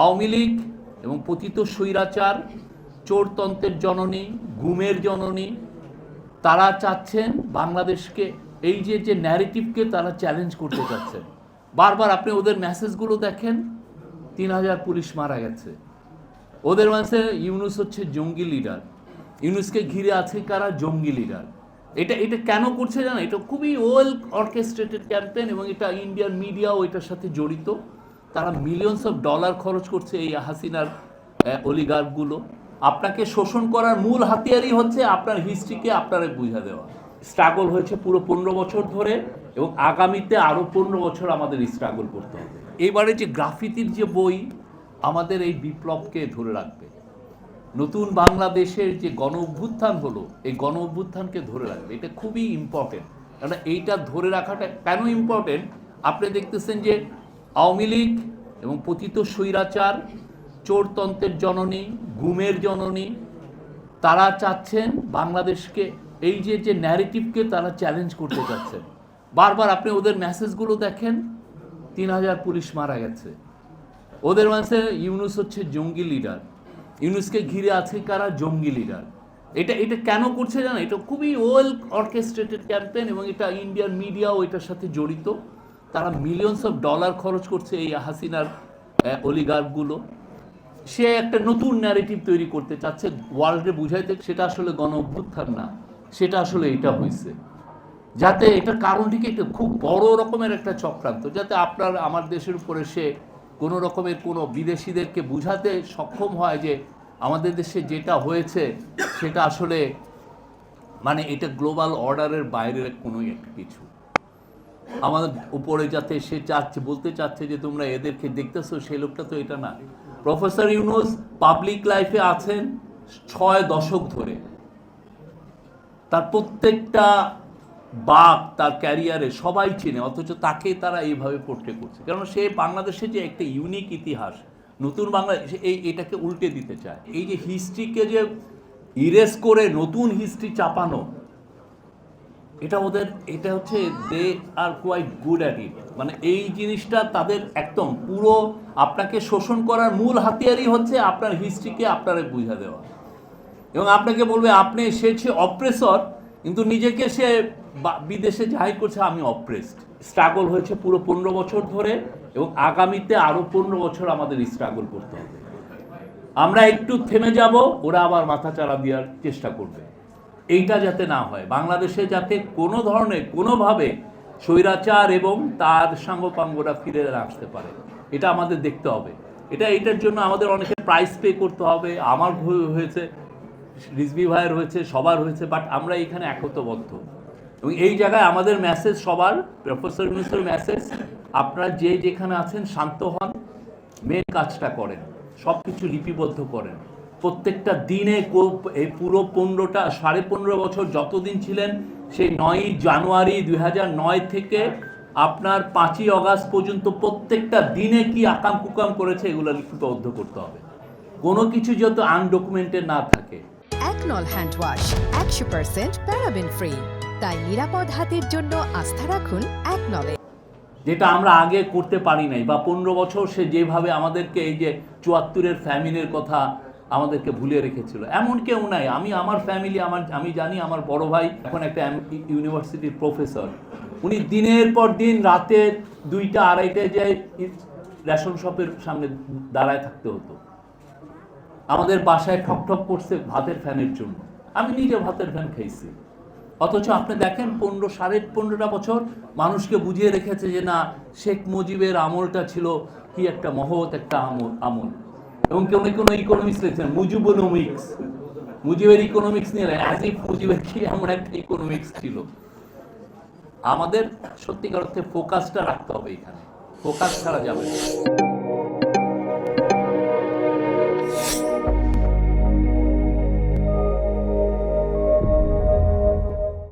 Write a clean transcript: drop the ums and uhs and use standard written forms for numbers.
আওয়ামী লীগ এবং পতিত স্বৈরাচার, চোরতন্ত্রের জননী, গুমের জননী, তারা চাচ্ছেন বাংলাদেশকে, এই যে ন্যারেটিভকে তারা চ্যালেঞ্জ করতে চাচ্ছেন। বারবার আপনি ওদের মেসেজগুলো দেখেন, 3000 পুলিশ মারা গেছে। ওদের মাঝে ইউনূস হচ্ছে জঙ্গি লিডার, ইউনূসকে ঘিরে আছে কারা? জঙ্গি লিডার। এটা কেন করছে জানো? এটা খুবই ওয়েল অর্কেস্ট্রেটেড ক্যাম্পেইন এবং এটা ইন্ডিয়ান মিডিয়াও এটার সাথে জড়িত। তারা মিলিয়নস অফ ডলার খরচ করছে এই হাসিনার অলিগার্কগুলো। আপনাকে শোষণ করার মূল হাতিয়ারই হচ্ছে আপনার হিস্ট্রিকে আপনারা বুঝা দেওয়া। স্ট্রাগল হয়েছে পুরো 15 বছর ধরে এবং আগামীতে আরও 15 বছর আমাদের স্ট্রাগল করতে হবে। এবারে যে গ্রাফিতির যে বই আমাদের এই বিপ্লবকে ধরে রাখবে, নতুন বাংলাদেশের যে গণ অভ্যুত্থান হলো, এই গণ অভ্যুত্থানকে ধরে রাখবে। এটা খুবই ইম্পর্টেন্ট। কারণ এইটা ধরে রাখাটা কেন ইম্পর্টেন্ট? আপনি দেখতেছেন যে আওয়ামী লীগ এবং পতিত স্বৈরাচার, চোরতন্ত্রের জননী, গুমের জননী, তারা চাচ্ছেন বাংলাদেশকে, এই যে ন্যারেটিভকে তারা চ্যালেঞ্জ করতে চাচ্ছেন। বারবার আপনি ওদের মেসেজগুলো দেখেন, 3000 পুলিশ মারা গেছে। ওদের মাঝে ইউনূস হচ্ছে জঙ্গি লিডার, ইউনূসকে ঘিরে আছে কারা? জঙ্গি লিডার। এটা কেন করছে জানো? এটা খুবই ওয়েল অর্কেস্ট্রেটেড ক্যাম্পেইন এবং এটা ইন্ডিয়ান মিডিয়াও এটার সাথে জড়িত। তারা মিলিয়নস অফ ডলার খরচ করছে এই হাসিনার অলিগার্কগুলো। সে একটা নতুন ন্যারেটিভ তৈরি করতে চাচ্ছে, ওয়ার্ল্ডে বুঝাইতে সেটা আসলে গণ অভ্যুত্থান না, সেটা আসলে এটা হয়েছে। যাতে এটার কারণ ঠিক একটা খুব বড় রকমের একটা চক্রান্ত, যাতে আপনার আমার দেশের উপরে সে কোনো রকমের কোনো বিদেশিদেরকে বুঝাতে সক্ষম হয় যে আমাদের দেশে যেটা হয়েছে সেটা আসলে মানে এটা গ্লোবাল অর্ডারের বাইরের কোনো একটা কিছু। আমাদের উপরে যাতে সে চাচ্ছে, বলতে চাচ্ছে যে তোমরা এদেরকে দেখতেছো, সেই লোকটা তো এটা না। প্রফেসর ইউনূস পাবলিক লাইফে আছেন 6 দশক ধরে, তার প্রত্যেকটা বাক তার ক্যারিয়ারে সবাই চেনে, অথচ তাকে তারা এইভাবে পোর্ট্রে করছে। কারণ সে বাংলাদেশে যে একটা ইউনিক ইতিহাস, নতুন বাংলাদেশ, এটাকে উল্টে দিতে চায়। এই যে হিস্ট্রিকে যে ইরেজ করে নতুন হিস্ট্রি চাপানো, এটা ওদের, এটা হচ্ছে they are quite good at it. মানে এই জিনিসটা তাদের একদম পুরো আপনাকে শোষণ করার মূল হাতিয়ারই হচ্ছে আপনার হিস্ট্রিকে আপনারা বুঝা দেওয়া। এবং আপনাকে বলবে আপনি সে অপ্রেসর, কিন্তু নিজেকে সে বিদেশে জাহির করছে আমি অপ্রেসড। স্ট্রাগল হয়েছে পুরো 15 বছর ধরে এবং আগামীতে আরও 15 বছর আমাদের স্ট্রাগল করতে হবে। আমরা একটু থেমে যাব, ওরা আবার মাথাচাড়া দেওয়ার চেষ্টা করবে। এইটা যাতে না হয়, বাংলাদেশে যাতে কোনো ধরনের কোনোভাবে স্বৈরাচার এবং তার সাঙ্গপাঙ্গরা ফিরে আসতে পারে, এটা আমাদের দেখতে হবে। এটার জন্য আমাদের অনেকের প্রাইস পে করতে হবে। আমার হয়েছে, রিজভী ভাইয়ের হয়েছে, সবার হয়েছে, বাট আমরা এখানে একতাবদ্ধ। এবং এই জায়গায় আমাদের মেসেজ সবার, প্রফেসর ইউনূসের মেসেজ, আপনারা যে যেখানে আছেন শান্ত হন, মেন কাজটা করেন, সব কিছু লিপিবদ্ধ করেন। প্রত্যেকটা দিনে এই পুরো 15 বছর যতদিন ছিলেন, সেই 9ই জানুয়ারি 2009 থেকে আপনার 5ই অগাস্ট পর্যন্ত প্রত্যেকটা দিনে কি আকাম কুকাম করেছে এগুলো লিপিবদ্ধ করতে হবে, কোনো কিছু যত আনডকুমেন্টেড না থাকে। একনল হ্যান্ড ওয়াশ 100% প্যারাবেন ফ্রি, তাই নিরাপদ হাতের জন্য আস্থা রাখুন একনলে। যেটা আমরা আগে করতে পারি নাই, বা 15 বছর সে যেভাবে আমাদেরকে এই যে 74-এর ফ্যামিলির কথা আমাদেরকে ভুলে রেখেছিল, এমন কেউ নাই। আমার ফ্যামিলি, আমি জানি আমার বড় ভাই এখন একটা ইউনিভার্সিটির প্রফেসর, উনি দিনের পর দিন রাতে 2টা 2:30টায় যায় রেশন শপের সামনে দাঁড়ায় থাকতে হতো। আমাদের বাসায় ঠকঠক করছে ভাতের ফ্যানের জন্য, আমি নিজে ভাতের ফ্যান খাইছি। অথচ আপনি দেখেন 15 বছর মানুষকে বুঝিয়ে রেখেছে যে না, শেখ মুজিবের আমলটা ছিল কি একটা মহৎ একটা আমল। এবং কোনো ইকোনমিক্স লিখছেন মুজিবোনমিক্স, মুজিবের ইকোনমিক্স নিয়ে অ্যাজ ইফ মুজিবের কি এমন একটা ইকোনমিক্স ছিল। আমাদের সত্যিকার অর্থে ফোকাসটা রাখতে হবে, এখানে ফোকাস ছাড়া যাবে না।